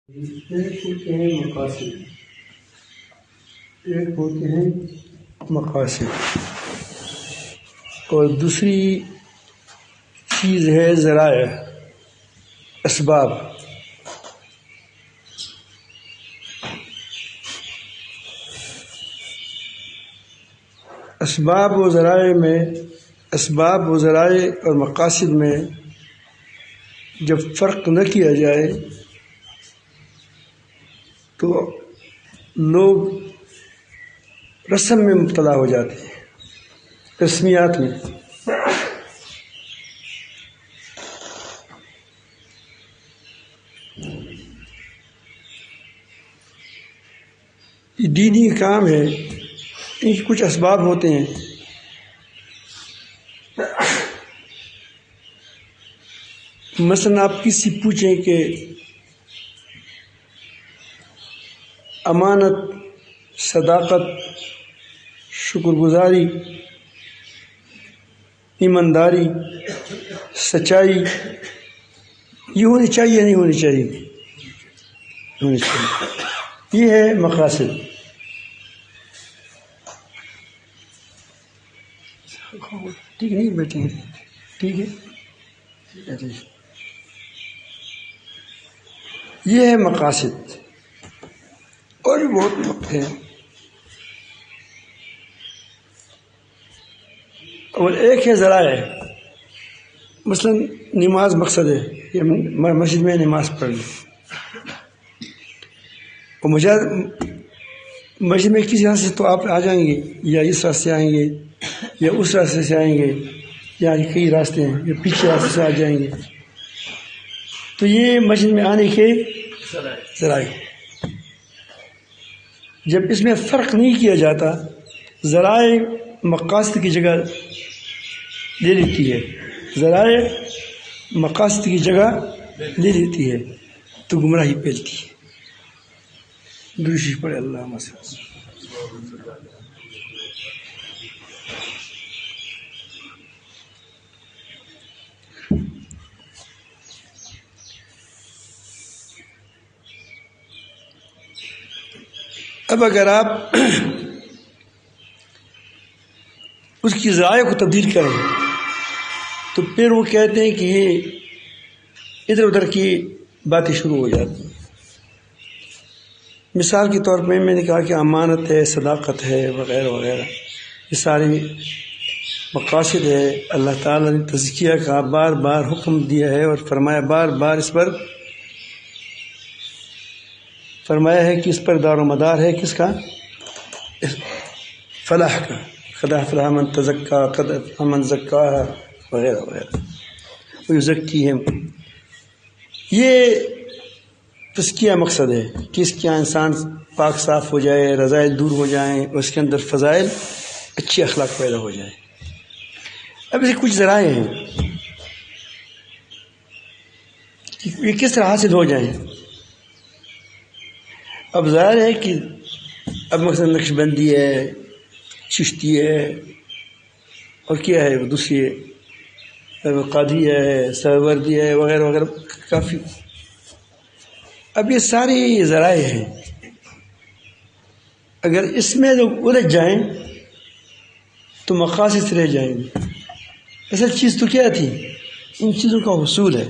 ایک ہوتے ہیں مقاصد، ایک ہوتے ہیں مقاصد اور دوسری چیز ہے ذرائع، اسباب۔ اسباب و ذرائع اور مقاصد میں جب فرق نہ کیا جائے تو لوگ رسم میں مبتلا ہو جاتے ہیں، رسمیات میں۔ یہ دینی کام ہے، ان کے کچھ اسباب ہوتے ہیں۔ مثلاً آپ کسی پوچھیں کہ امانت، صداقت، شکر گزاری، ایمانداری، سچائی یہ ہونی چاہیے نہیں ہونی چاہیے؟ ہونی چاہیے۔ یہ ہے مقاصد۔ ٹھیک نہیں بیٹھے ہیں؟ ٹھیک ہے، یہ ہے مقاصد۔ اور بھی بہت وقت ہے۔ اور ایک ہے ذرائع، مثلا نماز مقصد ہے، یہ مسجد میں نماز پڑھ لی، اور مسجد میں کسی راستے سے تو آپ آ جائیں گے، یا اس راستے سے آئیں گے، یا اس راستے سے آئیں گے، یا کئی راستے ہیں، یا پیچھے راستے سے آ جائیں گے، تو یہ مسجد میں آنے کے ذرائع۔ جب اس میں فرق نہیں کیا جاتا، ذرائع مقاصد کی جگہ لے لیتی ہے، ذرائع مقاصد کی جگہ لے لیتی ہے، تو گمراہی پھیلتی ہے۔ درود پڑھے اللہم صل۔ اب اگر آپ اس کی ذرائع کو تبدیل کریں تو پھر وہ کہتے ہیں کہ یہ ادھر ادھر کی باتیں شروع ہو جاتی ہیں۔ مثال کے طور پہ میں نے کہا کہ امانت ہے، صداقت ہے، وغیرہ وغیرہ، یہ ساری مقاصد ہے۔ اللہ تعالیٰ نے تزکیہ کا بار بار حکم دیا ہے اور فرمایا، بار بار اس پر فرمایا ہے کہ اس پر دار و مدار ہے کس کا؟ فلاح کا۔ قد افلح من تزکا، قد افلح من زکاہا، وغیرہ وغیرہ۔ ویزکیہم، یہ تزکیہ مقصد ہے کہ اس کے انسان پاک صاف ہو جائے، رذائل دور ہو جائیں، اور اس کے اندر فضائل، اچھی اخلاق پیدا ہو جائے۔ اب اسے کچھ ذرائع ہیں کہ یہ کس طرح حاصل ہو جائیں۔ اب ظاہر ہے کہ اب مثلا نقش بندی ہے، چشتی ہے، اور کیا ہے وہ دوسری قادری ہے، سہروردی ہے، وغیرہ وغیرہ، کافی۔ اب یہ سارے ذرائع ہیں، اگر اس میں لوگ الجھ جائیں تو مقاصد سے رہ جائیں گے۔ اصل چیز تو کیا تھی؟ ان چیزوں کا حصول ہے۔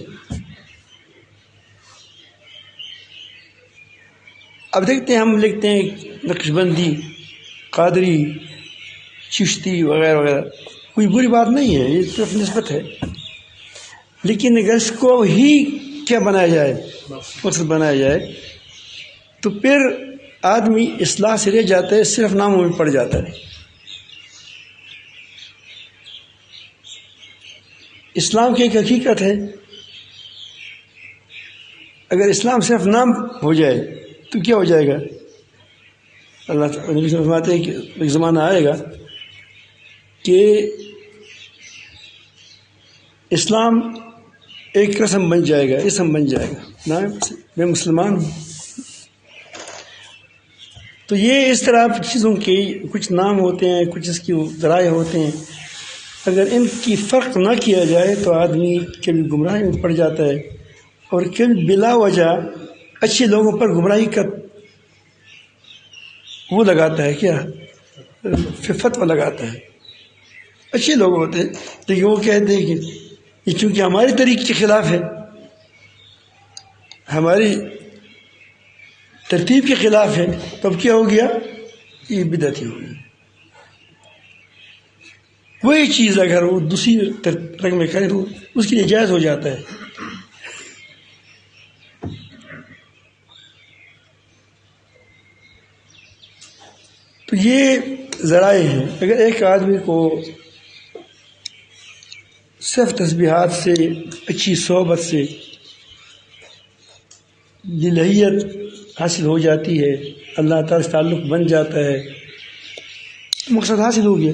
اب دیکھتے ہیں، ہم لکھتے ہیں نقش بندی، قادری، چشتی، وغیرہ وغیرہ، کوئی بری بات نہیں ہے، یہ صرف نسبت ہے۔ لیکن اگر اس کو ہی کیا بنایا جائے، مقصد بنایا جائے، تو پھر آدمی اصلاح سے رہ جاتا ہے، صرف ناموں میں پڑ جاتا ہے۔ اسلام کی ایک حقیقت ہے، اگر اسلام صرف نام ہو جائے تو کیا ہو جائے گا؟ اللہ تعالیٰ فرماتے ہیں کہ ایک زمانہ آئے گا کہ اسلام ایک رسم بن جائے گا، اسم بن جائے گا، نام میں مسلمان ہوں۔ تو یہ اس طرح چیزوں کے کچھ نام ہوتے ہیں، کچھ اس کی ذرائع ہوتے ہیں، اگر ان کی فرق نہ کیا جائے تو آدمی کبھی گمراہی میں پڑ جاتا ہے، اور کبھی بلا وجہ اچھے لوگوں پر گمراہی کا وہ لگاتا ہے، کیا فتویٰ لگاتا ہے. اچھے لوگ ہوتے ہیں لیکن وہ کہتے ہیں کہ یہ چونکہ ہماری طریقے کے خلاف ہے، ہماری ترتیب کے خلاف ہے، تو اب کیا ہو گیا؟ یہ بدعت ہی ہو گئی. وہی چیز اگر وہ دوسری رنگ میں کرے تو اس کے لیے جائز ہو جاتا ہے. تو یہ ذرائع ہیں. اگر ایک آدمی کو صرف تسبیحات سے، اچھی صحبت سے یہ لہیت حاصل ہو جاتی ہے، اللہ تعالیٰ سے تعلق بن جاتا ہے، مقصد حاصل ہو گیا.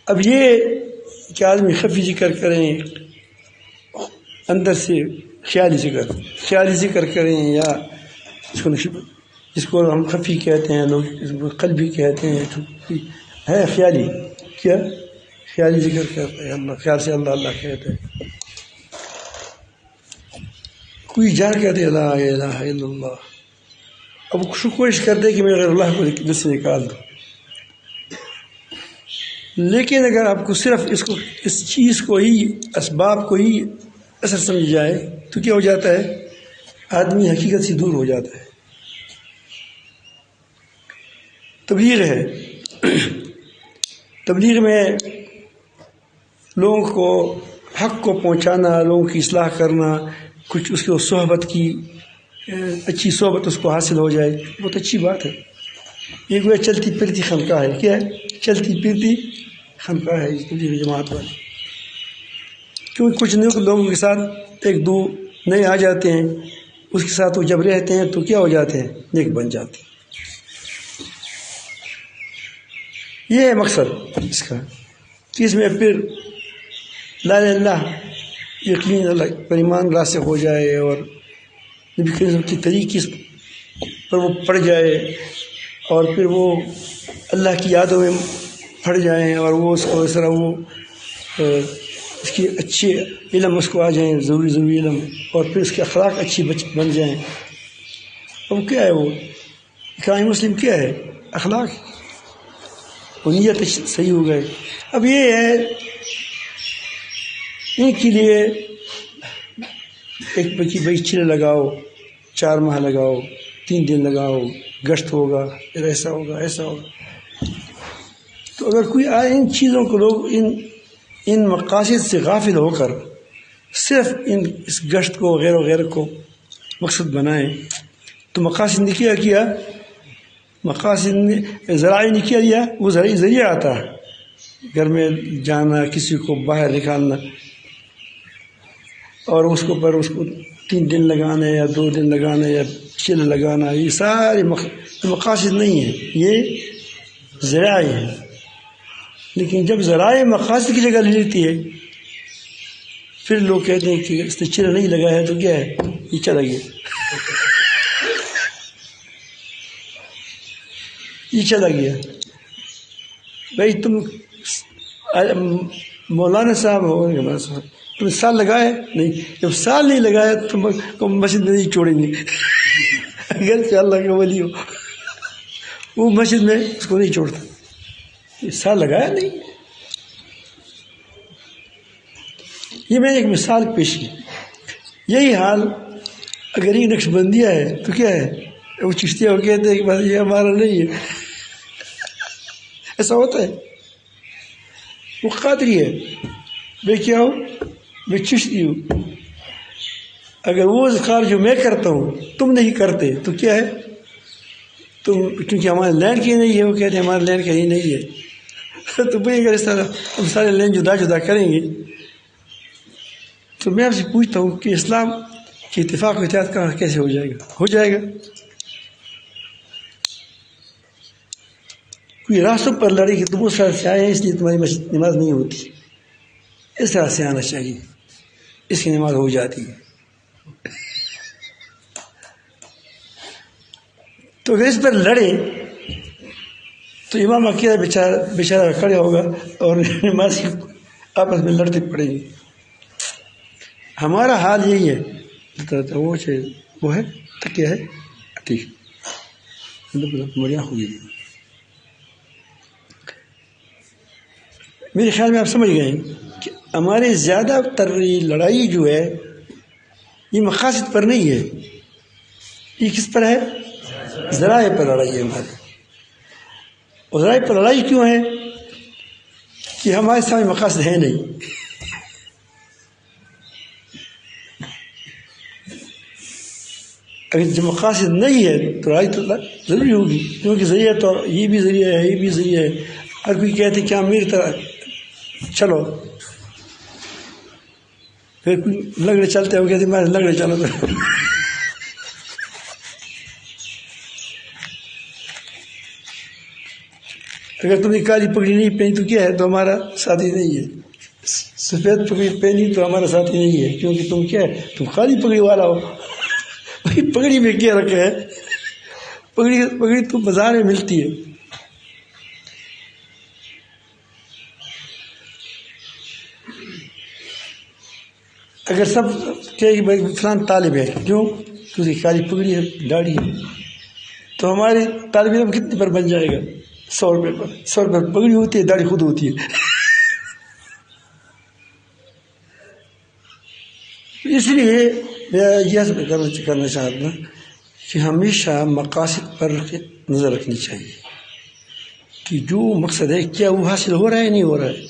اب یہ کہ آدمی خفی ذکر کریں، اندر سے خیالی ذکر کریں، یا اس کو ہم خفی کہتے ہیں، لوگ اس کو قلبی کہتے ہیں، ہے خیالی. کیا خیالی ذکر کرتا ہے، اللہ خیال سے اللہ اللہ کہتا ہے. کوئی جان کہتے ہیں لا الہ الا اللہ، اب کوشش کرتے کہ میں غیر اللہ کو دل سے نکال دوں. لیکن اگر آپ کو صرف اس چیز کو ہی، اسباب کو ہی اثر سمجھ جائے تو کیا ہو جاتا ہے؟ آدمی حقیقت سے دور ہو جاتا ہے. تبلیغ ہے، تبلیغ میں لوگوں کو حق کو پہنچانا، لوگوں کی اصلاح کرنا، کچھ اس کو صحبت کی اچھی صحبت اس کو حاصل ہو جائے، بہت اچھی بات ہے. یہ کوئی چلتی پھرتی خانقاہ ہے. کیا ہے؟ چلتی پھرتی خانقاہ ہے تبلیغ جماعت والی. کیونکہ کچھ لوگوں کے ساتھ ایک دو نئے آ جاتے ہیں، اس کے ساتھ وہ جب رہتے ہیں تو کیا ہو جاتے ہیں؟ نیک بن جاتے ہیں. یہ ہے مقصد اس کا کہ اس میں پھر لا الہ الا اللہ، یقین اللہ پر ایمان راسخ ہو جائے، اور نبی کریم صلی اللہ علیہ وسلم کی طریقے پر وہ پڑ جائے، اور پھر وہ اللہ کی یادوں میں پڑ جائیں، اور وہ اس کو اس طرح وہ اس کی اچھے علم اس کو آ جائیں، ضروری علم، اور پھر اس کے اخلاق اچھی بن جائیں. اب کیا ہے وہ اقرام مسلم کیا ہے؟ اخلاق، وہ نیت صحیح ہو گئے. اب یہ ہے ان کے لیے ایک بھائی چلے لگاؤ، 4 ماہ لگاؤ، 3 دن لگاؤ، گشت ہوگا، پھر ایسا ہوگا ایسا ہوگا. تو اگر کوئی ان چیزوں کو لوگ ان مقاصد سے غافل ہو کر صرف اس گشت کو وغیرہ کو مقصد بنائیں تو مقاصد نے کیا مقاصد نے ذرائع نے کیا لیا، وہ ذریعہ آتا ہے. گھر میں جانا، کسی کو باہر نکالنا، اور اس کو 3 دن لگانا یا 2 دن لگانا یا چل لگانا، یہ سارے مقاصد نہیں ہیں، یہ ذرائع ہیں. لیکن جب ذرائع مقاصد کی جگہ لے لیتی ہے، پھر لوگ کہتے ہیں کہ اس نے چل نہیں لگایا تو کیا ہے؟ یہ چلا گیا، یہ چلا گیا. بھائی تم مولانا صاحب ہو، تم سال لگائے نہیں، جب سال نہیں لگایا تم مسجد میں نہیں چھوڑیں گے. اگر کہ اللہ کا ولی ہو، وہ مسجد میں اس کو نہیں چھوڑتا. یہ سال لگایا نہیں. یہ میں نے ایک مثال پیش کی. یہی حال اگر یہ نقش بندیہ ہے تو کیا ہے؟ وہ چشتیہ ہو کہتے ہیں کہ بس یہ ہمارا نہیں ہے. ایسا ہوتا ہے. وہ قادری ہے، میں کیا ہوں؟ میں چشتی ہوں. اگر وہ اذکار جو میں کرتا ہوں تم نہیں کرتے تو کیا ہے؟ تم کیونکہ ہمارے لین کی نہیں ہے، وہ کہتے ہیں ہمارے لین کا ہی نہیں ہے. تو بھائی اگر اس طرح ہم سارے لین جدا کریں گے تو میں آپ سے پوچھتا ہوں کہ اسلام کے اتفاق و اتحاد کا کیسے ہو جائے گا؟ ہو جائے گا. کوئی راستوں پر لڑے کہ تم اس طرح سے آئے ہیں اس لیے تمہاری مسجد نماز نہیں ہوتی، اس طرح سے آنا چاہیے، اس کی نماز ہو جاتی ہے. تو اگر اس پر لڑے تو امام عقیدہ بیچارہ کھڑے ہوگا اور نماز آپس میں لڑتے پڑیں گے. ہمارا حال یہی ہے. وہ ہے تکیہ ہے ٹھیک بڑھیا ہوگی. میرے خیال میں آپ سمجھ گئے کہ ہمارے زیادہ تر لڑائی جو ہے یہ مقاصد پر نہیں ہے, یہ کس پر ہے؟ ذرائع پر لڑائی ہے ہماری. اور ذرائع پر لڑائی کیوں ہے؟ کہ ہمارے سامنے مقاصد ہے نہیں. اگر جب مقاصد نہیں ہے تو لڑائی تو ضروری ہوگی, کیونکہ ذریعہ تو یہ بھی ذریعہ ہے یہ بھی ذریعہ ہے. ہر کوئی کہتے کیا میری طرح چلو, پھر کوئی لگڑے چلتے ہو کہتے میں لگڑے چلو. اگر تم نے کالی پگڑی نہیں پہنی تو کیا ہے؟ تو ہمارا ساتھی نہیں ہے. سفید پگڑی پہنی تو ہمارا ساتھی نہیں ہے, کیونکہ تم کیا ہے؟ تم کالی پگڑی والا ہو. پگڑی میں کیا رکھا ہے؟ پگڑی تو بازار میں ملتی ہے. اگر سب کہ بھائی فلان طالب ہے, کیوں؟ کیونکہ کالی پگڑی ہے داڑھی ہے, تو ہمارے طالب علم کتنے پر بن جائے گا؟ 100 روپے پر. 100 روپے پر پگڑی ہوتی ہے, داڑھی خود ہوتی ہے. اس لیے میں یہ کرنا چاہتا ہوں کہ ہمیشہ مقاصد پر نظر رکھنی چاہیے کہ جو مقصد ہے کیا وہ حاصل ہو رہا ہے نہیں ہو رہا ہے.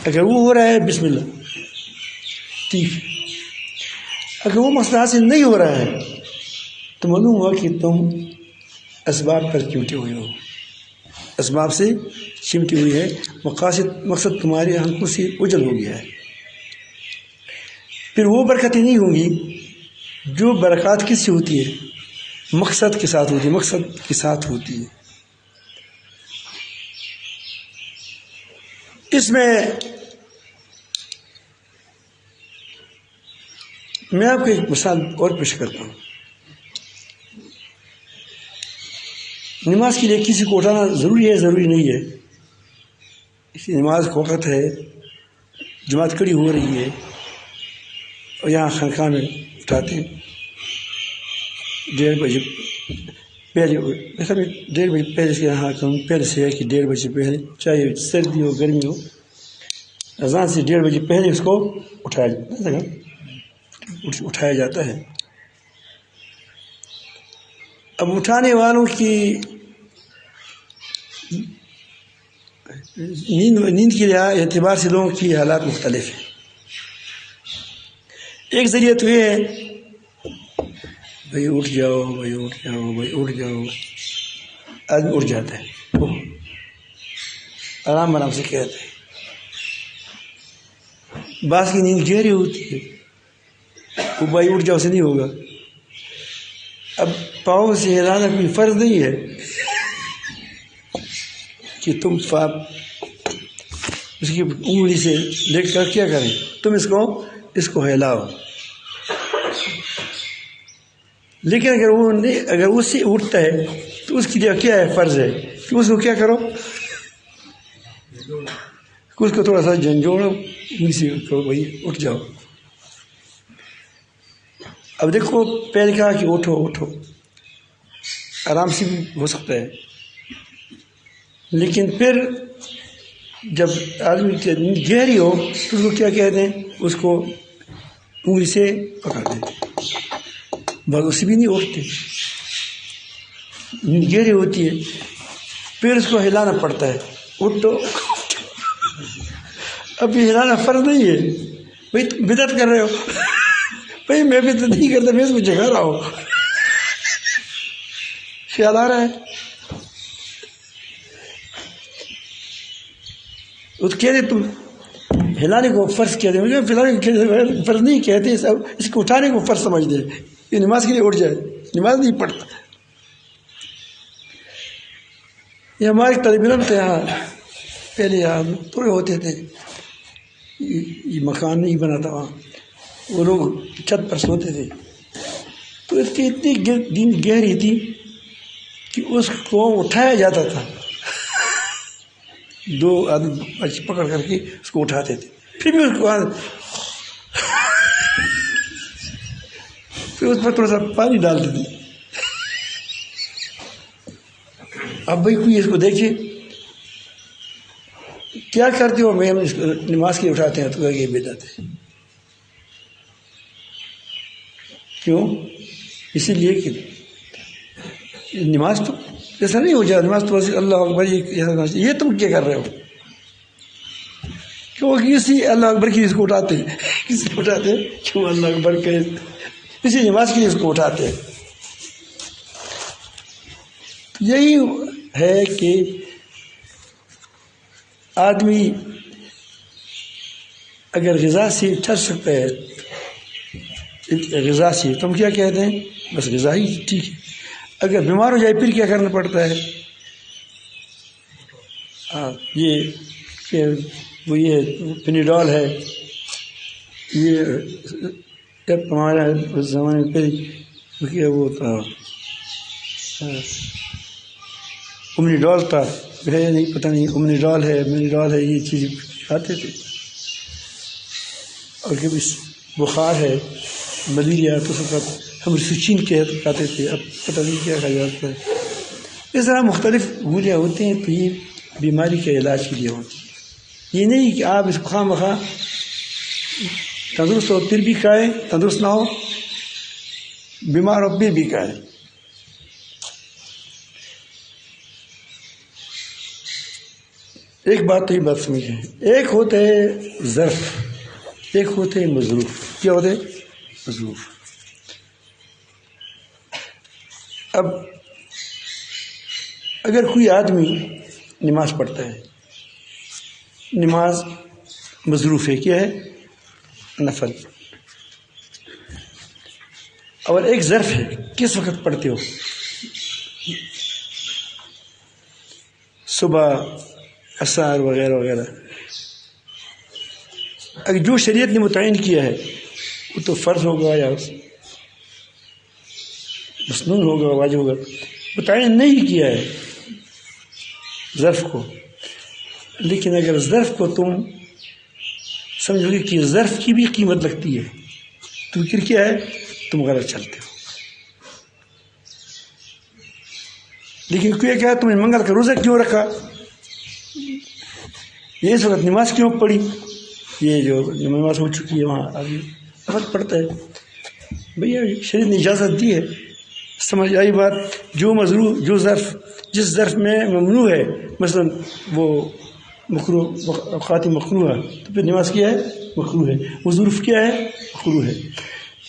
اگر وہ ہو رہا ہے بسم اللہ ٹھیک. اگر وہ مقصد حاصل نہیں ہو رہا ہے تو معلوم ہوا کہ تم اسباب پر چمٹے ہوئے ہو, اسباب سے چمٹی ہوئی ہے. مقصد تمہارے آنکھوں سے اجل ہو گیا ہے. پھر وہ برکتیں نہیں ہوں گی جو برکات کس سے ہوتی ہے؟ مقصد کے ساتھ ہوتی ہے, مقصد کے ساتھ ہوتی ہے. اس میں آپ کو ایک مثال اور پیش کرتا ہوں. نماز کے لیے کسی کو اٹھانا ضروری ہے ضروری نہیں ہے؟ اسی نماز کا وقت ہے, جماعت کھڑی ہو رہی ہے اور یہاں خانقاہ میں اٹھاتے ہیں 1:30 بجے پہلے. 1:30 بجے پہلے سے یہاں پہلے سے ہے کہ 1:30 بجے پہلے, چاہے سردی ہو گرمی ہو, اذان سے 1:30 بجے پہلے اس کو اٹھایا جاتا ہے. اب اٹھانے والوں کی نیند کے اعتبار سے لوگوں کی حالات مختلف ہیں. ایک ذریعہ تو یہ ہے بھائی اٹھ جاؤ بھائی اٹھ جاؤ بھائی اٹھ جاؤ, آدمی اٹھ جاتا ہے, آرام سے کہتے ہیں. بعض کی نیند گہری ہوتی ہے, وہ بھائی اٹھ جاؤ سے نہیں ہوگا. اب پاؤں سے ہلانا کوئی فرض نہیں ہے کہ تم اس کی انگلی سے لے کر کیا کریں, تم اس کو ہلاؤ. لیکن اگر اس سے اٹھتا ہے تو اس کے لیے کیا ہے؟ فرض ہے کہ اس کو کیا کرو, اس کو تھوڑا سا جھنجھوڑو, سے کرو بھائی اٹھ جاؤ. اب دیکھو پہلے کہا کہ اٹھو, آرام سے بھی ہو سکتا ہے, لیکن پھر جب آدمی کی گہری ہو تو اس کو کیا کہتے ہیں؟ اس کو انگلی سے پکڑتے ہیں. بس اس سے بھی نہیں اٹھتے, گہری ہوتی ہے, پھر اس کو ہلانا پڑتا ہے. اٹھو. اب یہ ہلانا فرض نہیں ہے بھائی, تم بدعت کر رہے ہو. بھائی میں بدعت نہیں کرتا, میں اس کو جگا رہا ہوں. خیال آ رہا ہے؟ اس کہتے تم ہلانے کو فرض کہتے ہیں, ہلانے فرض نہیں کہتے, اس کو اٹھانے کو فرض سمجھتے ہیں. یہ نماز کے لیے اٹھ جائے, نماز نہیں پڑھتا. یہ ہمارے طالب علم تھے یہاں, پہلے یہاں پورے ہوتے تھے, یہ مکان نہیں بنا تھا وہاں, وہ لوگ چھت پر سوتے تھے. تو اس کی اتنی دین گہری تھی کہ اس کو اٹھایا جاتا تھا. 2 آدمی بچے پکڑ کر کے اس کو اٹھاتے تھے، پھر بھی اس کو پھر اس پر تھوڑا سا پانی ڈالتے تھے. اب بھائی کوئی اس کو دیکھے کیا کرتے ہو، میں ہم اس کو نماز کے اٹھاتے ہیں تو یہ بدعت ہے. کیوں؟ اسی لیے کہ نماز تو ایسا نہیں ہو جائے، نماز تو اللہ اکبر یہ تم کیا کر رہے ہو؟ کیوں کسی اللہ اکبر کی اس کو اٹھاتے ہیں، کسی کو اٹھاتے ہیں کیوں اللہ اکبر کے کسی نماز کے لیے اس کو اٹھاتے ہیں. یہی ہے کہ آدمی اگر غذا سے ٹھہر سکتا ہے، غذا سے تم کیا کہتے ہیں، بس غذا ہی ٹھیک ہے. اگر بیمار ہو جائے پھر کیا کرنا پڑتا ہے؟ یہ کہ وہ یہ پینیڈول ہے، یہ ہمارے زمانے میں پہلے وہ تھا اومنیڈول تھا، نہیں پتہ نہیں اومنیڈول ہے مینیڈول ہے، یہ چیز کھاتے تھے. اور کبھی بخار ہے، ملیریا تو سب ہم سچین کھاتے تھے، اب پتہ نہیں کیا کھایا جاتا ہے. اس طرح مختلف گولیاں ہوتی ہیں تو یہ بیماری کے علاج کے لیے ہوتی ہیں. یہ نہیں کہ آپ اس خواہ مخواہ تندرست ہو پھر بھی کھائیں، تندرست نہ ہو بیمار ہو پھر بھی کھائیں. ایک بات تو یہ بات سمجھیں، ایک ہوتے ہے ظرف، ایک ہوتے ہے مظروف. کیا ہوتے ہیں؟ مظروف. اب اگر کوئی آدمی نماز پڑھتا ہے، نماز مظروف ہے، کیا ہے؟ نفل. اور ایک ظرف ہے، کس وقت پڑھتے ہو؟ صبح، عصر وغیرہ وغیرہ. اگر جو شریعت نے متعین کیا ہے وہ تو فرض ہوگا یا مسنون ہوگا، واجب ہوگا. متعین نہیں کیا ہے ظرف کو، لیکن اگر ظرف کو تم سمجھو گے کہ ظرف کی بھی قیمت لگتی ہے تو پھر کیا ہے؟ تم غلط چلتے ہو. لیکن کوئی کہا تم نے منگل کا روزہ کیوں رکھا، یہ اس وقت نماز کیوں پڑھی، یہ جو نماز ہو چکی ہے وہاں ابھی وقت پڑھتا ہے. بھیا شریعت نے اجازت دی ہے. سمجھ آئی بات؟ جو مظروف، جو ظرف جس ظرف میں ممنوع ہے، مثلا وہ مکروہ، اوقات مکروہ ہے، تو پھر نماز کیا ہے؟ مکروہ ہے. وہ ظروف کیا ہے؟ مکروہ ہے.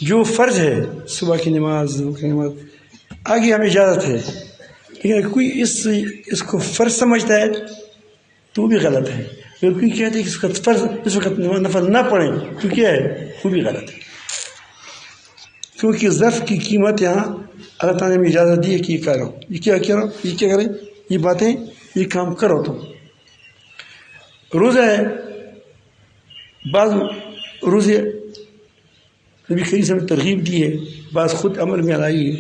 جو فرض ہے، صبح کی نماز، ظہر کی نماز، آگے ہمیں اجازت ہے. لیکن اگر کوئی اس کو فرض سمجھتا ہے تو وہ بھی غلط ہے. اگر کوئی کہتے ہیں کہ اس وقت نفل نہ پڑھیں تو کیا ہے؟ وہ بھی غلط ہے. کیونکہ ظرف کی قیمت یہاں اللہ تعالیٰ نے اجازت دی ہے کہ یہ کرو، یہ کیا کرو، یہ کیا کریں، یہ باتیں، یہ کام کرو. تم روزہ ہے، بعض روزے نبی کریم صلی اللہ علیہ وسلم نے ترغیب دی ہے، بعض خود عمل میں لائی ہے.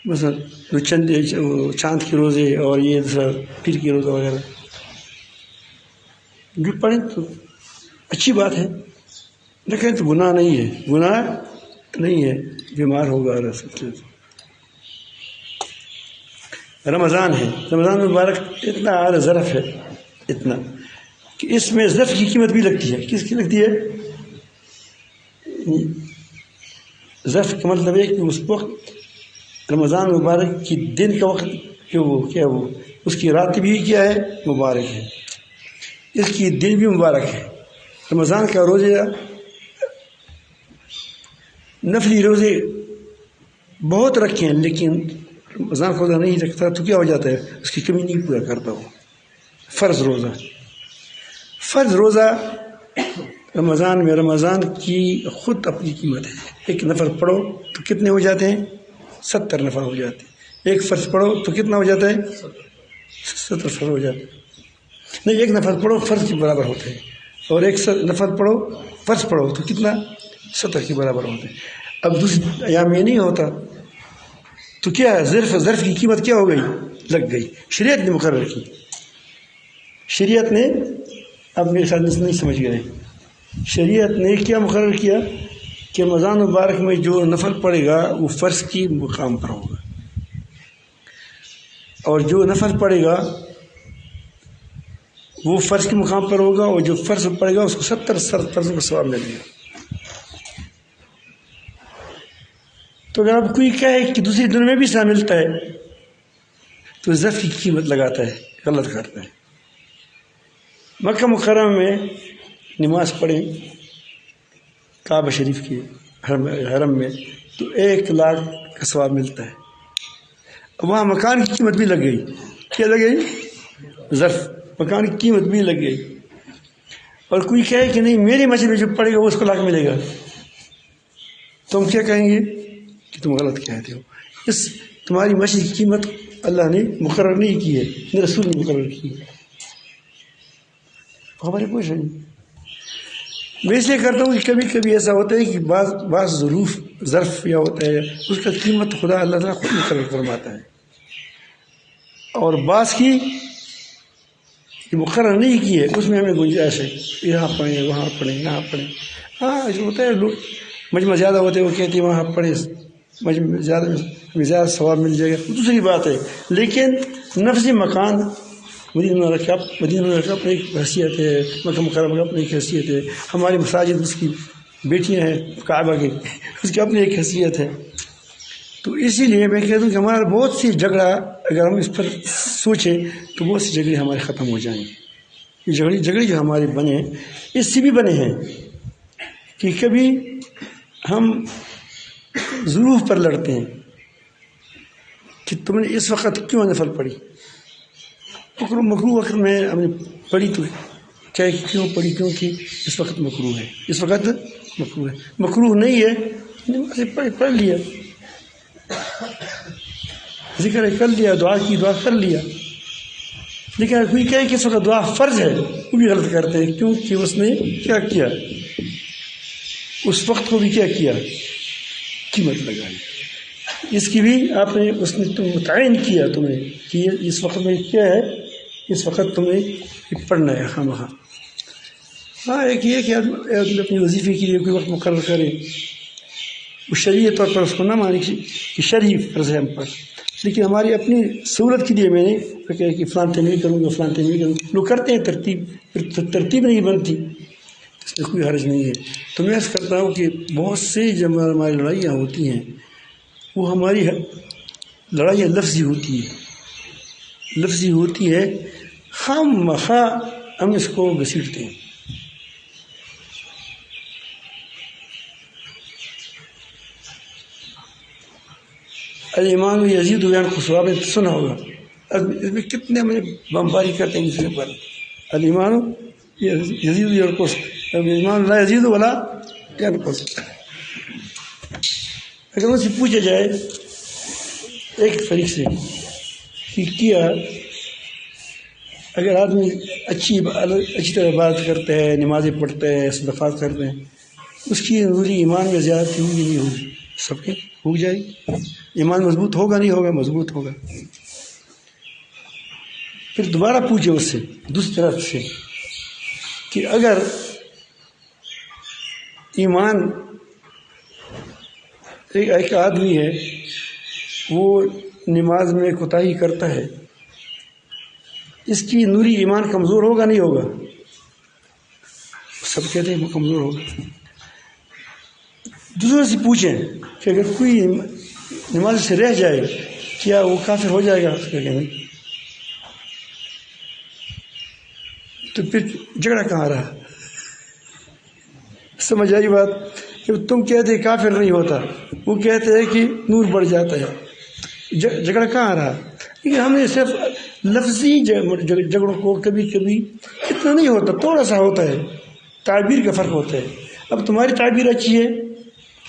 مثلا چاند کے روزے اور یہ دوسرا پیر کے روزہ وغیرہ جو پڑھیں تو اچھی بات ہے، لیکن تو گناہ نہیں ہے، گناہ نہیں ہے. بیمار ہوگا رمضان ہے، رمضان مبارک اتنا اعلیٰ ظرف ہے، اتنا کہ اس میں ظرف کی قیمت بھی لگتی ہے. کس کی لگتی ہے؟ ظرف کا مطلب ہے کہ اس وقت رمضان مبارک کی دن کا وقت جو کیا وہ اس کی رات بھی کیا ہے؟ مبارک ہے، اس کی دن بھی مبارک ہے. رمضان کا روزے، نفلی روزے بہت رکھے ہیں لیکن رمضان کو روزہ نہیں رکھتا تو کیا ہو جاتا ہے؟ اس کی کمی نہیں پورا کرتا. وہ فرض روزہ، فرض روزہ رمضان میں، رمضان کی خود اپنی قیمت ہے. ایک نفل پڑھو تو کتنے ہو جاتے ہیں؟ 70 نفل ہو جاتے ہیں. ایک فرض پڑھو تو کتنا ہو جاتا ہے؟ 70 فرض ہو جاتے ہیں. نہیں، ایک نفل پڑھو فرض کے برابر ہوتے ہیں، اور ایک نفل پڑھو فرض پڑھو تو کتنا؟ 70 کے برابر ہوتے ہیں. اب دوسری ایام میں نہیں ہوتا تو کیا ہے؟ ظرف کی قیمت کیا ہو گئی؟ لگ گئی. شریعت نے مقرر کی. شریعت نے، اب میرے ساتھ نہیں سمجھ گئے، شریعت نے کیا مقرر کیا کہ رمضان مبارک میں جو نفل پڑے گا وہ فرض کی مقام پر ہوگا، اور جو نفل پڑے گا وہ فرض کے مقام پر ہوگا، اور جو فرض پڑے گا اس کو 70 فرضوں کا ثواب ملے گا۔ تو اگر آپ کوئی کہے کہ دوسری دنیا میں بھی ثواب ملتا ہے تو ضعف کی قیمت لگاتا ہے، غلط کرتا ہے۔ مکہ مکرمہ میں نماز پڑھیں کعبہ شریف کے حرم میں تو 1 لاکھ کا ثواب ملتا ہے۔ وہاں مکان کی قیمت بھی لگ گئی، کیا لگ گئی؟ ظرف، مکان کی قیمت بھی لگ گئی۔ اور کوئی کہے کہ نہیں میری مسجد میں جو پڑے گا وہ اس کو لاکھ ملے گا، تو ہم کیا کہیں گے کہ تم غلط کہتے ہو، اس تمہاری مسجد کی قیمت اللہ نے مقرر نہیں کی ہے، میرے رسول نے مقرر کی ہے۔ ہمارے پوچھ رہے ہیں، میں اس لیے کرتا ہوں کہ کبھی کبھی ایسا ہوتا ہے کہ بعض ظرف یا ہوتا ہے اس کا قیمت خدا اللہ تعالیٰ خود مقرر فرماتا ہے، اور بعض کی مقرر نہیں کی ہے، اس میں ہمیں گنجائش ہے، یہاں پڑھیں وہاں پڑھیں یہاں پڑھیں۔ ہاں جو ہوتا ہے لوگ مجمع زیادہ ہوتے ہیں وہ کہتے ہیں وہاں پڑھیں، مجمع زیادہ ہمیں زیادہ ثواب مل جائے گا، دوسری بات ہے، لیکن نفسی مکان مدینہ کا اپنی ایک حیثیت ہے، مکہ مکرمہ کا اپنی ایک حیثیت ہے، ہماری مساجد اس کی بیٹیاں ہیں کعبہ کی، اس کی اپنی ایک حیثیت ہے۔ تو اسی لیے میں کہتا ہوں کہ ہمارا بہت سی جھگڑا اگر ہم اس پر سوچیں تو بہت سی جھگڑے ہمارے ختم ہو جائیں گے۔ یہ جھگڑے جو ہمارے بنے اس سے بھی بنے ہیں کہ کبھی ہم ظروف پر لڑتے ہیں کہ تم نے اس وقت کیوں نفل پڑھی، مکروہ وقت میں ہم نے پڑھی تو کیا کیوں پڑھی، کیونکہ اس وقت مکروہ ہے، اس وقت مکروہ ہے، مکروہ نہیں ہے پڑھ لیا، ذکر کر لیا، دعا کی دعا کر لیا۔ لیکن اگر کوئی کہے کہ اس وقت دعا فرض ہے وہ بھی غلط کرتے ہیں، کیونکہ اس نے کیا کیا، اس وقت کو بھی کیا کیا، قیمت لگائی، اس کی بھی آپ نے اس نے تم متعین کیا تمہیں کہ اس وقت میں کیا ہے، اس وقت تمہیں پڑھنا ہے خواہ۔ ہاں ایک یہ کہ آدمی اپنی وظیفے کے لیے کوئی وقت مقرر کرے، وہ شرعی طور پر اس کو نہ مانے کہ شرعی فرض ہے ہم پر، لیکن ہماری اپنی سہولت کے لیے میں نے کہا کہ فلاں ٹائم نہیں کروں گا، فلاں ٹائم نہیں کروں گا، لوگ کرتے ہیں ترتیب، پھر ترتیب نہیں بنتی، اس میں کوئی حرج نہیں ہے۔ تو میں ایسا کرتا ہوں کہ بہت سے جب ہماری لڑائیاں ہوتی ہیں وہ ہماری لڑائیاں لفظی ہوتی ہے، خام مخواہ ہم اس کو گھسیٹتے ہیں۔ الامام یزید بیان خسرو، آپ نے سنا ہوگا، اس میں کتنے ہمیں بمباری کرتے ہیں دوسرے پر، الامام یزید ینقص، الامام لا یزید ولا ینقص۔ اگر ان سے پوچھا جائے ایک فریق سے کہ کیا اگر آدمی اچھی طرح عبادت کرتا ہے، نمازیں پڑھتا ہے، صدقات کرتے ہیں، اس کی نوری ایمان میں زیادتی ہوگی نہیں ہوگی؟ سب کے ہو جائے گی، ایمان مضبوط ہوگا نہیں ہوگا؟ مضبوط ہوگا۔ پھر دوبارہ پوچھے اس سے دوسری طرف سے کہ اگر ایمان ایک آدمی ہے وہ نماز میں کوتاہی کرتا ہے، اس کی نوری ایمان کمزور ہوگا نہیں ہوگا؟ سب کہتے ہیں وہ کمزور ہوگا۔ دوسرے سے پوچھیں کہ اگر کوئی نماز سے رہ جائے کیا وہ کافر ہو جائے گا؟ اس کا کہنا نہیں۔ تو پھر جھگڑا کہاں رہا؟ سمجھ آئی بات؟ کہ تم کہتے ہیں کافر نہیں ہوتا، وہ کہتے ہیں کہ نور بڑھ جاتا ہے، جھگڑا کہاں رہا؟ لیکن ہم نے صرف لفظی جھگڑوں کو کبھی کبھی اتنا نہیں ہوتا، تھوڑا سا ہوتا ہے، تعبیر کا فرق ہوتا ہے۔ اب تمہاری تعبیر اچھی ہے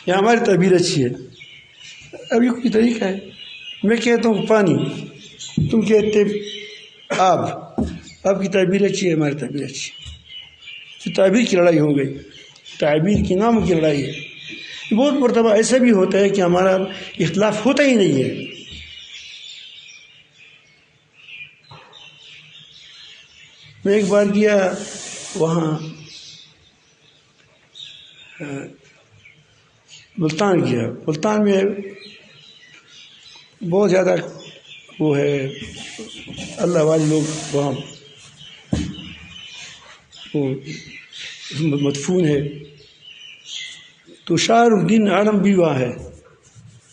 یا ہماری تعبیر اچھی ہے؟ اب یہ کوئی طریقہ ہے، میں کہتا ہوں پانی، تم کہتے آب، آپ کی تعبیر اچھی ہے، ہماری تعبیر اچھی ہے، تو تعبیر کی لڑائی ہو گئی، تعبیر کی نام کی لڑائی ہے۔ بہت مرتبہ ایسا بھی ہوتا ہے کہ ہمارا اختلاف ہوتا ہی نہیں ہے، میں ایک بار گیا وہاں ملتان گیا. ملتان میں بہت زیادہ وہ ہے اللہ والے لوگ وہاں وہ مدفون ہے. تو شاہ رخ الدین عالم بھی وہاں ہے.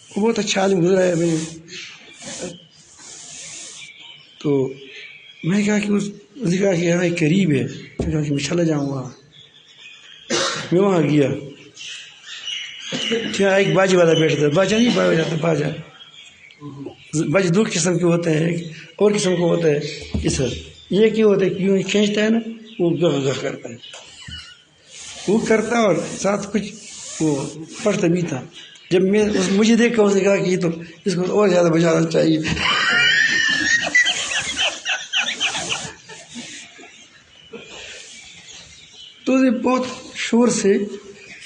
وہ بہت اچھا عالم گزرا ہے. تو میں نے کہا کہ اس نے کہا کہ یہاں ایک قریب ہے. میں کہا کہ میں چلا جاؤں وہاں. میں وہاں گیا. کیا ایک باجی والا بیٹھا تھا. باجا نہیں باجا تھا. باجا دو قسم کے ہوتے ہیں. ایک اور قسم کا ہوتا ہے اس یہ کیوں ہوتا ہے کہ یوں کھینچتا ہے نا وہ گہ کرتا ہے. وہ کرتا اور ساتھ کچھ وہ پڑھتا بھی تھا. جب میں مجھے دیکھ کر اس نے کہا کہ یہ تو اس کو اور زیادہ بجانا چاہیے. تو بہت شور سے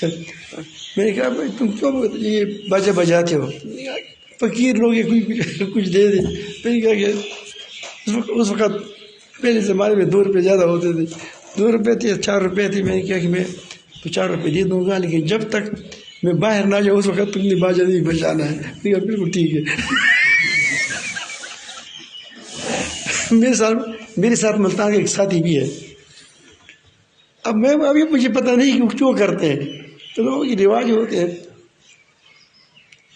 میں نے کہا بھائی تم کیوں یہ باجا بجاتے ہو؟ فقیر لوگ کچھ دے دے. میں نے کہا کہ اس وقت پہلے زمانے میں 2 روپے زیادہ ہوتے تھے. 2 روپے تھے 4 روپے تھے. میں نے کہا کہ میں تو 4 روپے دے دوں گا لیکن جب تک میں باہر نہ جاؤں اس وقت تم نے باجا نہیں بجانا ہے. میں کہا بالکل ٹھیک ہے. میرے ساتھ ملتان کا ایک ساتھی بھی ہے. اب ابھی مجھے پتہ نہیں کہ کیوں کرتے ہیں. تو لوگوں کے رواج ہوتے ہیں.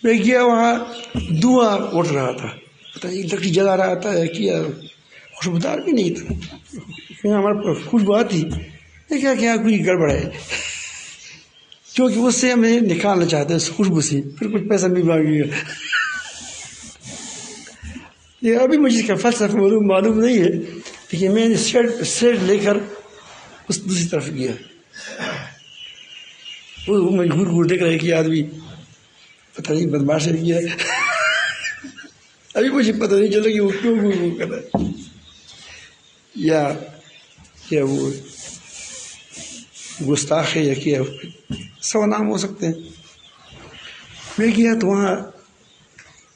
میں گیا وہاں دھواں اٹھ رہا تھا. پتہ نہیں لکڑی جلا رہا تھا کیا خوشبودار بھی نہیں تھا. ہمارے پاس خوشبو آتی. میں کہا کہ کوئی گڑبڑ ہے کیونکہ اس سے ہمیں نکالنا چاہتے ہیں اس خوشبو سے. پھر کچھ پیسہ بھی مانگے گا. یہ ابھی مجھے اس کا فلسفہ معلوم نہیں ہے لیکن میں نے سیٹ لے کر اس دوسری طرف گیا. وہ میں گھور گھور دیکھ رہا ہے کہ آدمی پتہ نہیں بدماش ہے کیا. ابھی مجھے پتہ نہیں چلا کہ وہ کیوں گھور گھور کر رہا ہے یا کیا وہ گستاخ ہے یا کیا 100 نام ہو سکتے ہیں. میں گیا تو وہاں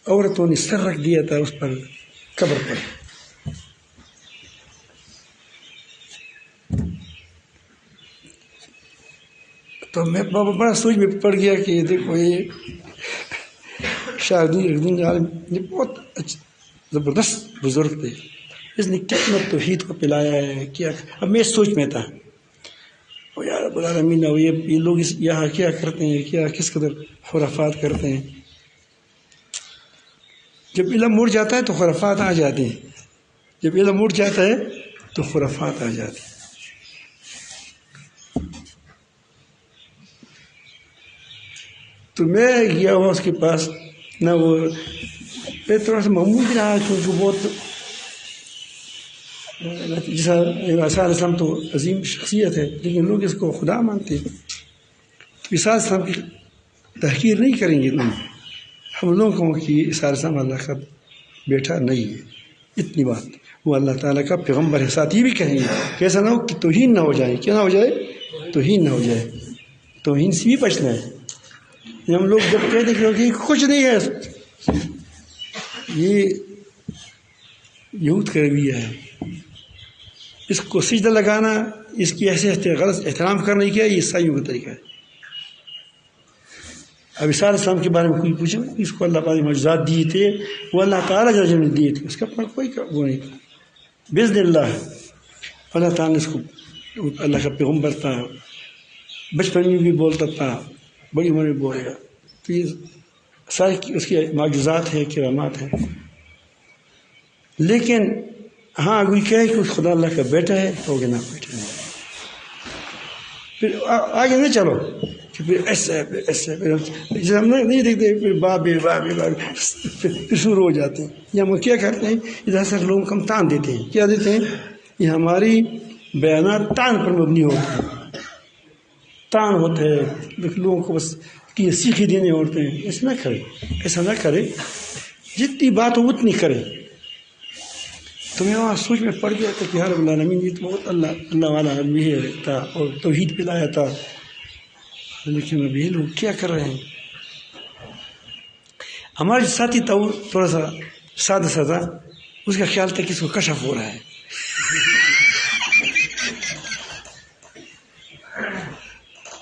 عورتوں نے سر رکھ دیا تھا اس پر قبر پر. تو میں بڑا سوچ میں پڑ گیا کہ دیکھو یہ شاہ رخ الدین عالم یہ بہت زبردست بزرگ تھے. اس نے کتنا توحید کو پلایا ہے کیا. اب میں سوچ میں تھا وہ یار رب العالمین یہ لوگ یہاں کیا کرتے ہیں کیا کس قدر خرافات کرتے ہیں. جب علم اڑ جاتا ہے تو خرافات آ جاتے ہیں. جب علم اڑ جاتا ہے تو خرافات آ جاتے ہیں. تو میں گیا ہوا اس کے پاس نہ وہ میں تھوڑا سا معمول بھی رہا کیونکہ بہت جیسا عیسیٰ علیہ السلام تو عظیم شخصیت ہے لیکن لوگ اس کو خدا مانتے ہیں. عیسیٰ علیہ السلام کی تحقیر نہیں کریں گے تم. ہم لوگوں کو کہ عیسیٰ علیہ السلام اللہ کا بیٹا نہیں ہے. اتنی بات وہ اللہ تعالیٰ کا پیغمبر ہے. ساتھ یہ بھی کہیں گے کہ ایسا نہ ہو کہ توہین نہ ہو جائے. کیا نہ ہو جائے؟ توہین نہ ہو جائے. توہین سے بھی بچنا ہے. ہم لوگ جب کہتے کہ کچھ نہیں ہے یہ یہود کا رویہ ہے. اس کو سجدہ لگانا اس کی ایسے غلط احترام کرنا کیا یہ عیسائیوں کا طریقہ ہے. اب عیسیٰ علیہ السلام کے بارے میں کوئی پوچھے اس کو اللہ تعالیٰ نے معجزات دیے تھے وہ اللہ تعالیٰ جل نے دیے تھے. اس کا اپنا کوئی وہ نہیں. بإذن اللہ اللہ تعالیٰ نے اس کو اللہ کا پیغمبر تھا. بچپن میں بھی بولتا تھا بڑی عمر میں بولے گا. تو یہ سارے اس کی معجزات ہیں کرامات ہیں. لیکن ہاں کوئی کہے کہ خدا اللہ کا بیٹا ہے تو نہ بیٹا نہیں. پھر آگے نہ چلو کہ پھر ایسا ہے پھر ایسا ہے پھر جیسے ہم نہیں دیکھتے پھر باپ پھر شروع ہو جاتے ہیں. یہ ہم کیا کرتے ہیں ادھر سے لوگوں کو ہم تان دیتے ہیں. کیا دیتے ہیں؟ یہ ہماری بیانات تان پر مبنی ہوتے ہیں. تان ہوتے ہیں لوگوں کو بس کہ سیکھی دینے ہوتے ہیں. ایسا نہ کرے. ایسا نہ کرے. جتنی بات ہو اتنی کرے. تو میں وہاں سوچ میں پڑ گیا تھا کہ رب العالمین یہ تو بہت اللہ والا آدمی تھا اور توحید پلایا تھا لیکن ابھی لوگ کیا کر رہے ہیں. ہمارے ساتھی تھا وہ تھوڑا سا سادہ سادہ اس کا خیال تھا کہ اس کو کشف ہو رہا ہے.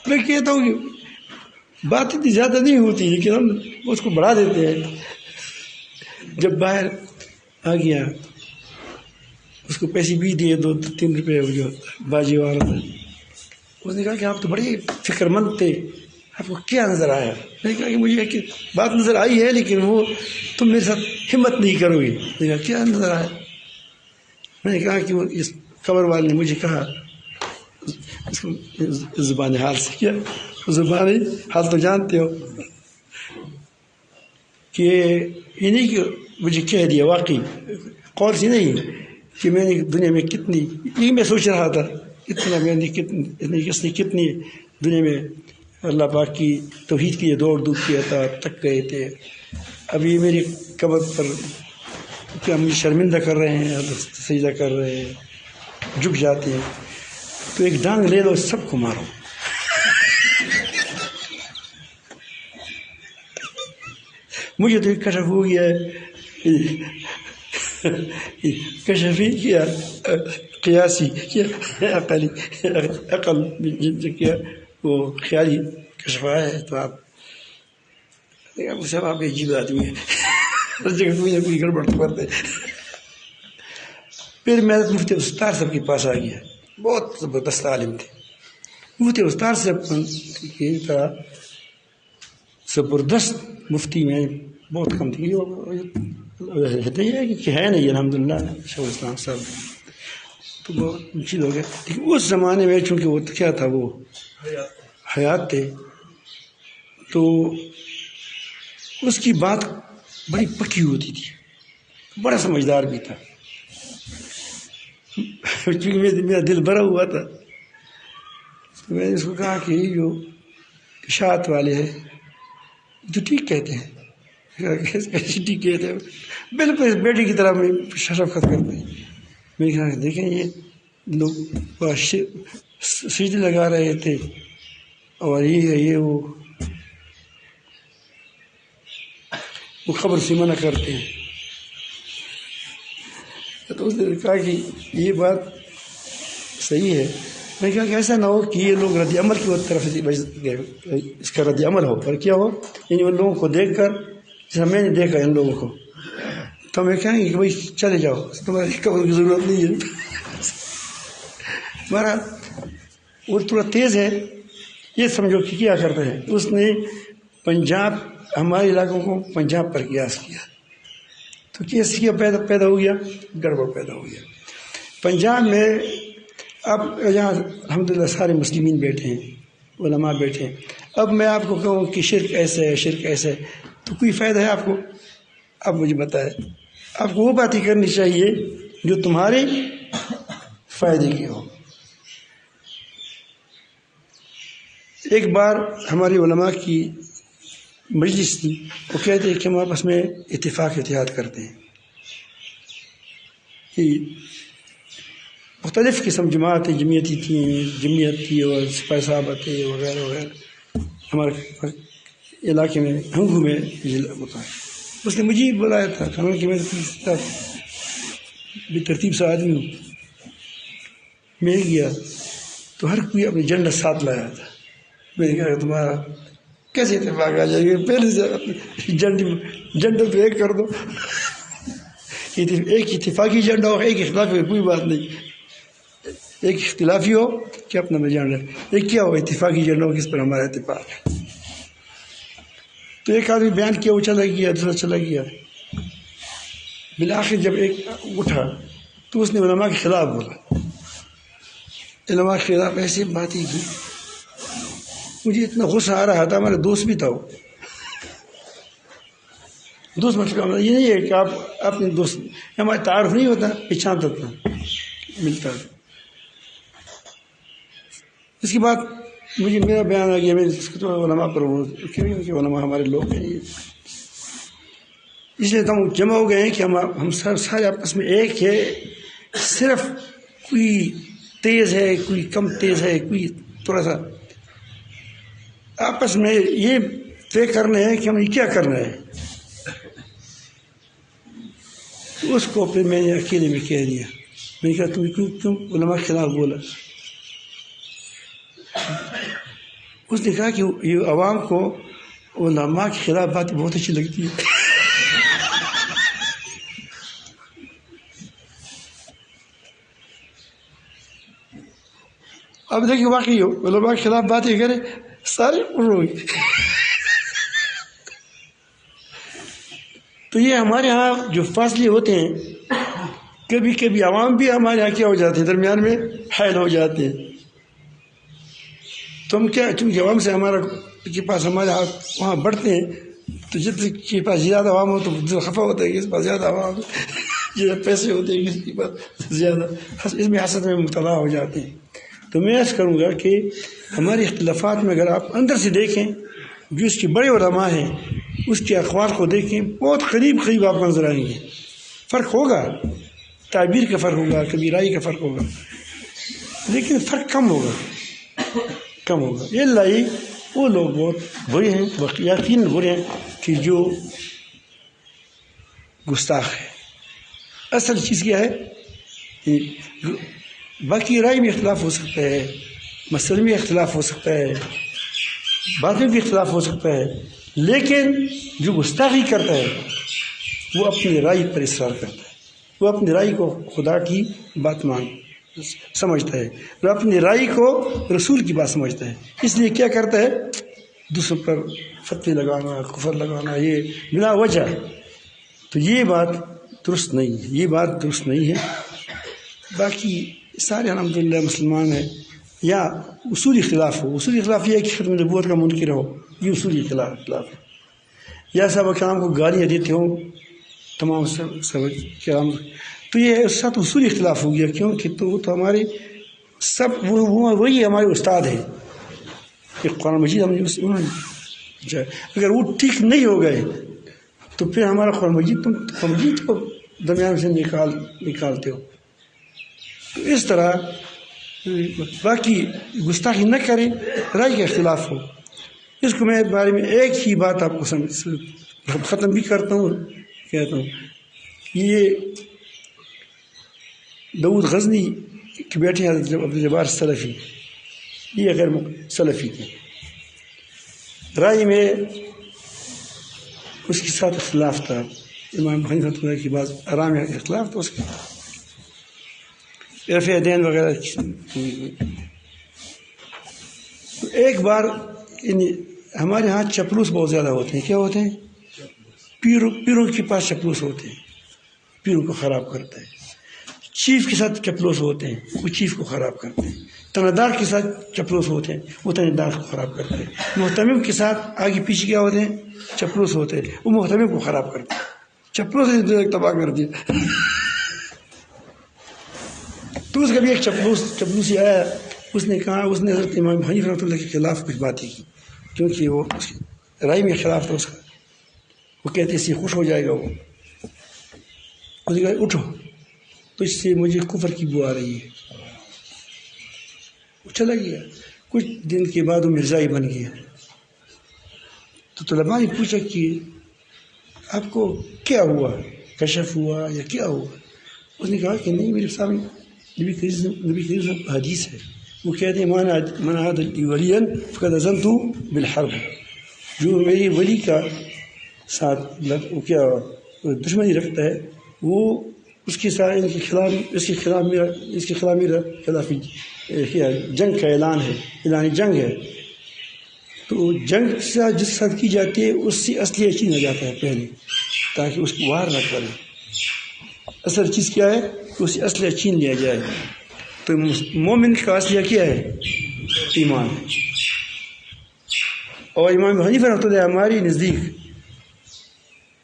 میں کہتا ہوں کہ بات اتنی زیادہ نہیں ہوتی لیکن ہم اس کو بڑھا دیتے ہیں. جب باہر آ گیا اس کو پیسے بھی دیے 2-3 روپے جو باجی والا تھا. اس نے کہا کہ آپ تو بڑے فکر مند تھے, آپ کو کیا نظر آیا؟ میں نے کہا کہ مجھے ایک بات نظر آئی ہے لیکن وہ تم میرے ساتھ ہمت نہیں کرو گے. میں نے کہا کیا نظر آیا؟ میں نے کہا کہ وہ اس قبر والے نے مجھے کہا, زبان حال سے کیا, زبان حال تو جانتے ہو, کہ یہ نہیں کہ مجھے کہہ دیا, واقعی قول سے نہیں کہ میں نے دنیا میں کتنی, یہ میں سوچ رہا تھا اتنا میں نے کتنی دنیا میں اللہ پاک کی توحید کی دوڑ دھوپ کیا تھا, تک گئے تھے. اب یہ میری قبر پر کیا مجھے شرمندہ کر رہے ہیں, سجدہ کر رہے ہیں, جھک جاتے ہیں. تو ایک ڈانگ لے لو, سب کو مارو. مجھے تو کشف ہو گیا ہے, کشفی کیا, قیاسی کیا, عقل کیا, وہ خیالی کشف آیا ہے. تو آپ عجیب آدمی ہے, ہر جگہ کوئی نہ کوئی گڑبڑ تو کرتے. پھر میں مفتی استار صاحب کے پاس آ گیا, بہت زبردست عالم تھے. مفتی استار صاحب کی طرح زبردست مفتی میں بہت کم تھی, ہے نہیں الحمدللہ شیخ الاسلام صاحب, تو بہت مشکل ہو گیا. لیکن اس زمانے میں چونکہ وہ کیا تھا, وہ حیات تھے, تو اس کی بات بڑی پکی ہوتی تھی, بڑا سمجھدار بھی تھا. چونکہ میرا دل بھرا ہوا تھا, میں نے اس کو کہا کہ یہ جو اشاعت والے ہیں تو ٹھیک کہتے ہیں, ٹھیک کہتے ہیں, بالکل اس بیٹے کی طرح میں شفقت کرتے ہیں. میں نے کہا کہ دیکھیں یہ لوگ سجدے لگا رہے تھے اور یہ وہ خبر سے منع کرتے ہیں. تو اس نے کہا کہ یہ بات صحیح ہے. میں نے کہا کہ ایسا نہ ہو کہ یہ لوگ رد عمل کی طرف اس کا رد عمل ہو, پر کیا ہو یعنی ان لوگوں کو دیکھ کر جیسا میں نے دیکھا ان لوگوں کو, تو ہمیں کہیں گے کہ بھائی چلے جاؤ, تمہاری قبر کی ضرورت نہیں ہے. ہمارا وہ تھوڑا تیز ہے, یہ سمجھو کہ کیا کرتے ہیں. اس نے پنجاب, ہمارے علاقوں کو پنجاب پر قیاس کیا, تو کیس کیا پیدا ہو گیا, گڑبڑ پیدا ہو گیا. پنجاب میں اب یہاں الحمدللہ سارے مسلمین بیٹھے ہیں, علماء بیٹھے ہیں. اب میں آپ کو کہوں کہ شرک ایسے ہے, شرک ایسے ہے, تو کوئی فائدہ ہے آپ کو؟ آپ مجھے بتائیں. آپ کو وہ باتیں کرنی چاہیے جو تمہارے فائدے کی ہو. ایک بار ہماری علماء کی مجلس تھی, وہ کہتے ہیں کہ ہم آپس میں اتفاق اتحاد کرتے ہیں کہ مختلف قسم جماعتیں جمعیتی تھیں, جمعیت تھی اور سپاہی صاحب تھے وغیرہ وغیرہ. ہمارے علاقے میں ہنگو میں ہوتا ہے. اس نے مجھے بلایا تھا, حالانکہ میں بے ترتیب سے آدمی ہوں. میں گیا تو ہر کوئی اپنے جھنڈا ساتھ لایا تھا. میں نے کہا کہ تمہارا کیسے اتفاق آ جائے گا, پہلے سے جھنڈے پہ ایک کر دو. ایک اتفاقی جھنڈا ہو, ایک اختلافی ہو, کوئی بات نہیں. ایک اختلافی ہو کہ اپنا میں جھنڈا, ایک کیا ہو اتفاقی جھنڈا ہو کس پر ہمارا اتفاق ہے. تو ایک آدمی بیان کیا, وہ چلا گیا, دوسرا چلا گیا. بالآخر جب ایک اٹھا تو اس نے علماء کے خلاف بولا, علماء کے خلاف ایسی باتیں کی. مجھے اتنا غصہ آ رہا تھا, ہمارا دوست بھی تھا. وہ دوست مطلب یہ نہیں ہے کہ آپ اپنے دوست, ہمارا تعارف نہیں ہوتا, پہچان تھا, ملتا تھا. اس کے بعد مجھے میرا بیان آ گیا, میں علماء پر کہ علماء ہمارے لوگ ہیں, اس لیے ہم جمع ہو گئے ہیں کہ ہم سارے آپس میں ایک ہے. صرف کوئی تیز ہے, کوئی کم تیز ہے, کوئی تھوڑا سا آپس میں یہ طے کرنا ہے کہ ہم یہ کیا کرنا ہے. اس کو پھر میں نے اکیلے میں کہہ دیا. میں نے کہا تم کیوں علماء کے خلاف بولا؟ اس نے کہا کہ یہ عوام کو علماء کے خلاف باتیں بہت اچھی لگتی ہے. اب دیکھیں واقعی علماء کے خلاف باتیں کریں سارے روئی. تو یہ ہمارے ہاں جو فاصلے ہوتے ہیں، کبھی کبھی عوام بھی ہمارے یہاں کیا ہو جاتے ہیں، درمیان میں حائل ہو جاتے ہیں. تو ہم کیا، چونکہ عوام سے ہمارا کے پاس ہمارے ہاتھ وہاں بڑھتے ہیں، تو جس کے پاس زیادہ عوام ہو تو دل خفا ہوتا ہے کہ اس پاس زیادہ عوام، زیادہ پیسے ہوتے ہیں کسی کے پاس زیادہ، اس میں حسد میں مبتلا ہو جاتے ہیں. تو میں عرض کروں گا کہ ہمارے اختلافات میں اگر آپ اندر سے دیکھیں، جو اس کے بڑے علماء ہیں اس کے اقوال کو دیکھیں، بہت قریب آپ کو نظر آئیں گے. فرق ہوگا، تعبیر کا فرق ہوگا، کبھی رائے کا فرق ہوگا، لیکن فرق کم ہوگا. یہ لائی وہ لوگ بہت برے ہیں، یقیناً برے ہیں کہ جو گستاخ ہے. اصل چیز کیا ہے؟ باقی رائے میں اختلاف ہو سکتا ہے، مسئلے میں اختلاف ہو سکتا ہے، بات میں بھی اختلاف ہو سکتا ہے، لیکن جو گستاخی کرتا ہے وہ اپنی رائے پر اصرار کرتا ہے. وہ اپنی رائے کو خدا کی بات سمجھتا ہے، وہ اپنی رائے کو رسول کی بات سمجھتا ہے. اس لیے کیا کرتا ہے؟ دوسروں پر فتوی لگانا، کفر لگانا، یہ بلا وجہ. تو یہ بات درست نہیں ہے. باقی سارے الحمدللہ مسلمان ہیں. یا اصولی خلاف یہ ہے کہ ختم نبوت کا منکر ہو، یہ اصولی خلاف ہے. یا صحابہ کرام کو گالیاں دیتے ہوں تمام صحابہ کرام، تو یہ اس ساتھ اصولی اختلاف ہو گیا. کیونکہ تو وہ تو ہمارے سب وہی ہمارے استاد ہیں. قرآن مجید انہوں نے، اگر وہ ٹھیک نہیں ہو گئے تو پھر ہمارا قرآن مجید کو درمیان سے نکالتے ہو. تو اس طرح باقی گستاخی نہ کریں، رائے کا اختلاف ہو. اس کو میں بارے میں ایک ہی بات آپ کو ختم بھی کرتا ہوں، کہتا ہوں. یہ داؤد غزنی کے بیٹے حضرت عبدالجبار سلفی، یہ غیر سلفی تھے. رائے میں اس کے ساتھ اختلاف تھا. امام حنیفہ رحمۃ اللہ کی بعض آراء میں اختلاف تھا، اس کے رفع دین وغیرہ. تو ایک بار ہمارے ہاں چپلوس بہت زیادہ ہوتے ہیں. کیا ہوتے ہیں؟ پیروں کے پاس چپلوس ہوتے ہیں، پیروں کو خراب کرتا ہے. چیف کے ساتھ چپلوس ہوتے ہیں، وہ چیف کو خراب کرتے ہیں. تندار کے ساتھ چپلوس ہوتے ہیں، وہ تندار کو خراب کرتے ہیں. محتمم کے ساتھ آگے پیچھے کیا ہوتے ہیں؟ چپلوس ہوتے ہیں، وہ محتمم کو خراب کرتے ہیں. چپلوس نے تباہ کر دیا. تو اس کا بھی ایک چپلوسی آیا، اس نے کہا، اس نے حضرت امام حنیفہ رحمۃ اللہ کے خلاف کچھ باتیں کی، کیونکہ وہ رائے میں خلاف تھا اس کا. وہ کہتے اس سے خوش ہو جائے گا. وہ اس نے کہا اٹھو، تو اس سے مجھے کفر کی بو آ رہی ہے. وہ چلا گیا. کچھ دن کے بعد وہ مرزائی بن گیا. تو طلباء نے پوچھا کہ آپ کو کیا ہوا، کشف ہوا یا کیا ہوا؟ اس نے کہا کہ نہیں، میرے سامنے نبی کریم حدیث ہے، وہ کہتے ہیں من عاد لی ولیا فقد اذنت بالحرب. جو میری ولی کا ساتھ وہ کیا دشمنی رکھتا ہے، وہ اس کے ساتھ اس کے خلاف میرا جنگ کا اعلان ہے، اعلان جنگ ہے. تو جنگ جس ساتھ کی جاتی ہے اس سے اسلحہ چھینا جاتا ہے پہلے، تاکہ اس کو وار نہ کرے. اصل چیز کیا ہے کہ اس سے اسلحہ چھین لیا جائے. تو مومن کا اسلحہ کیا ہے؟ ایمان. اور امام حنیفہ رحمۃ اللہ ہماری نزدیک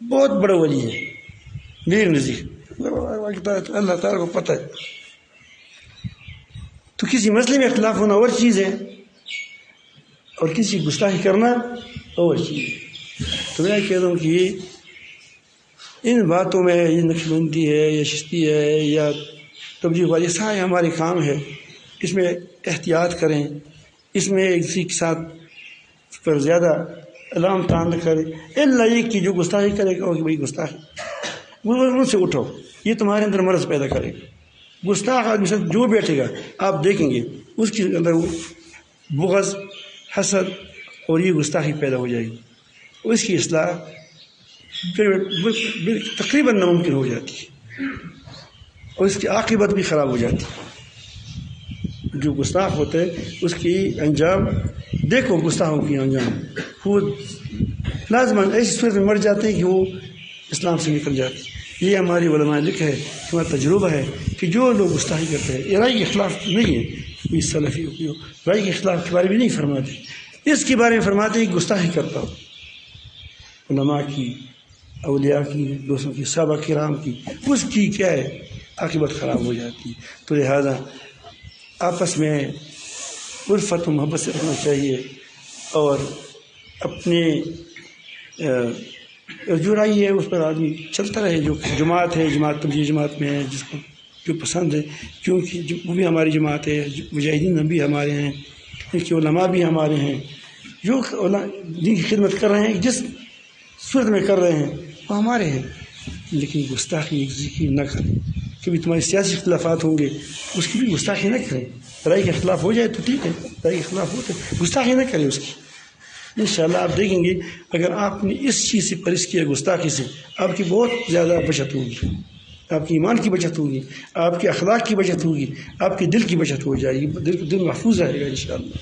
بہت بڑا ولی ہے، میرے نزدیک. اللہ تعالیٰ کو پتہ ہے. تو کسی مسئلے میں اختلاف ہونا اور چیز ہے، اور کسی گستاخی کرنا اور چیز ہے. تو میں کہتا ہوں کہ ان باتوں میں یہ نقشبندی ہے یا چشتی ہے یا تبلیغ والی، سارے ہمارے کام ہے. اس میں احتیاط کریں، اس میں کسی کے ساتھ پر زیادہ علام تان نہ کریں. اللہ یہ کہ جو گستاخی کرے گا کہ بھائی گستاخی، ان سے اٹھو. یہ تمہارے اندر مرض پیدا کرے گا. گستاخ آدمی سے جو بیٹھے گا آپ دیکھیں گے اس کے اندر وہ بغض، حسد اور یہ گستاخی پیدا ہو جائے گی، اس کی اصلاح تقریباً ناممکن ہو جاتی ہے اور اس کی عاقبت بھی خراب ہو جاتی ہے۔ جو گستاخ ہوتا ہے اس کی انجام دیکھو، گستاخوں کی انجام وہ لازماً ایسی صورت میں مر جاتے ہیں کہ وہ اسلام سے نکل جاتے ہیں۔ یہ ہماری علماء لکھا ہے، ہمارا تجربہ ہے کہ جو لوگ گستاخی کرتے ہیں، یہ رائے کے خلاف نہیں ہے، یہ سلفی رائے کے خلاف کے بارے میں نہیں فرماتے، اس کے بارے میں فرماتے ہیں کہ گستاخی کرتا ہو علماء کی، اولیاء کی، دوستوں کی، صحابہ کرام کی، اس کی کیا ہے عاقبت خراب ہو جاتی ہے۔ تو لہذا آپس میں الفت و محبت سے رکھنا چاہیے، اور اپنے جو رائے ہے اس پر آدمی چلتا رہے۔ جو جماعت ہے، جماعت تبلیغی جماعت میں ہے، جس کو جو پسند ہے، کیونکہ وہ بھی ہماری جماعت ہے، مجاہدین بھی ہمارے ہیں، ان کے علماء بھی ہمارے ہیں، جو دین کی خدمت کر رہے ہیں، جس صورت میں کر رہے ہیں وہ ہمارے ہیں۔ لیکن گستاخی ایک دوسرے کی نہ کریں۔ کبھی تمہارے سیاسی اختلافات ہوں گے، اس کی بھی گستاخی نہ کریں۔ رائے کے خلاف ہو جائے تو ٹھیک ہے، رائے کے خلاف ہوتے گستاخی نہ کریں اس کی۔ انشاءاللہ آپ دیکھیں گے اگر آپ نے اس چیز سے پرہیز کیا، گستاخی سے، آپ کی بہت زیادہ بچت ہوگی، آپ کی ایمان کی بچت ہوگی، آپ کے اخلاق کی بچت ہوگی، آپ کے دل کی بچت ہو جائے گی، دل محفوظ رہے گا انشاءاللہ۔